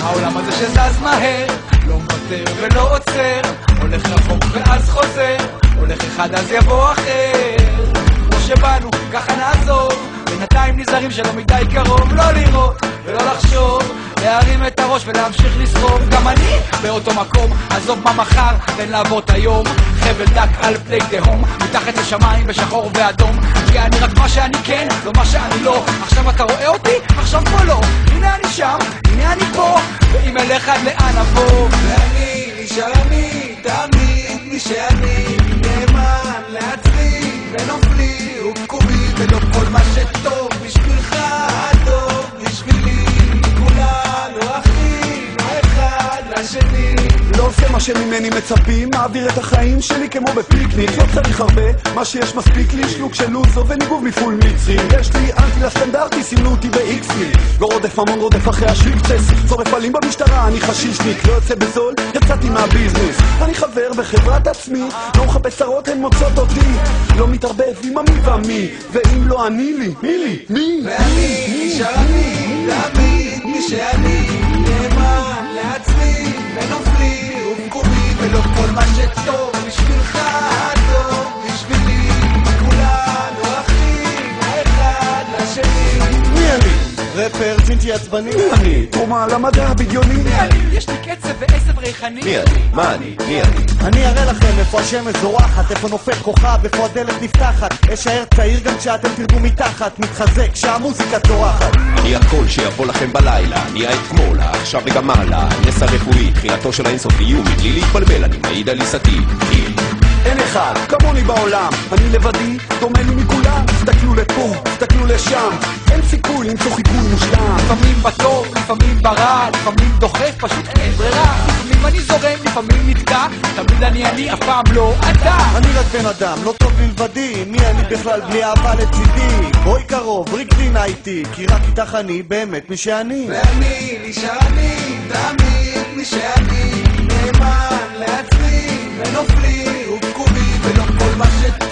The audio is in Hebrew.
העולם הזה שזז מהר, לא מוותר ולא עוצר, הולך רחוק ואז חוזר, הולך אחד אז יבוא אחר. כמו שבאנו ככה נעזור, בינתיים נזהרים שלא מדי קרוב, לא לראות ולא לחשוב, להרים את הראש ולהמשיך לסחוב. גם אני באותו מקום, עזוב מה מחר, תן לעבור את היום, חבל דק על פני תהום, מתחת לשמיים בשחור ואדום, כי אני רק מה שאני כן, לא מה שאני לא. עכשיו אתה רואה אותי? עכשיו פה לא. הנה אני שם, הנה אני פה, ואם אליך עד לאן אבוא. ואני נשאר אני, תמיד מי שאני, נאמן לעצמי ונופלי ובקומי, ולא כל מה שטוב בשבילך טוב בשבילי. כולנו אחים, אחד לשני, לא עושה מה שממני מצפים, מעביר את החיים שלי כמו בפיקניק, לא צריך הרבה, מה שיש מספיק לי, שלוק של לוזו וניגוב מפול מצרי. יש לי אנטי לסטנדרטי, סימנו אותי באיקסלי, לא רודף ממון, רודף אחרי השוויקצס, שורף עלים במשטרה, אני חשישניק, לא יוצא בזול, יצאתי מהביזנס, אני חבר בחברת עצמי, לא מחפש צרות, הן מוצאות אותי, לא מתערבב עם המי והמי, ואם לא אני לי, מי לי? מי? ואני נשאר אני, תמיד מי שאני, נאמן לעצמי ונופלי ובקומי, ולא כל מה שטוב בשבילך טוב בשבילי. כולנו אחים, אחד לשני. מי אני? רפר, צ'ינצ'י עצבני. מי אני? תרומה למדע הבדיוני. מי אני? יש לי קצב ועשב ריחני. מי אני? מה אני? מי אני? אני אראה לכם איפה השמש זורחת, איפה נופל כוכב, איפה הדלת נפתחת. אשאר צעיר גם כשאתם תרדו מתחת, מתחזק כשהמוזיקה צורחת. אני הכל שיבוא לכם בלילה, אני האתמול, עכשיו וגם הלאה, הנס הרפואי, תחילתו של האינסופיות, מבלי להתבלבל, אני מעיד על עיסתי. אין אחד כמוני בעולם, אני לבדי, דומה לי מכולם. תסתכלו לפה, תסתכלו לשם, אין סיכוי למצוא חיכוי מושלם. לפעמים בטוב, לפעמים ברע, לפעמים דוחף, פשוט אין ברירה. לפעמים אני זורם, לפעמים נתקע, תמיד אני, אף פעם לא אתה. אני רק בן אדם, לא טוב מלבדי, מי אני בכלל בלי אהבה לצידי? בואי קרוב, ריקדינה איתי, כי רק איתך אני באמת מי שאני. ואני נשאר אני, תמיד מי שאני, נאמן לעצמי ונופלי ובקומי, ולא כל מה שטוב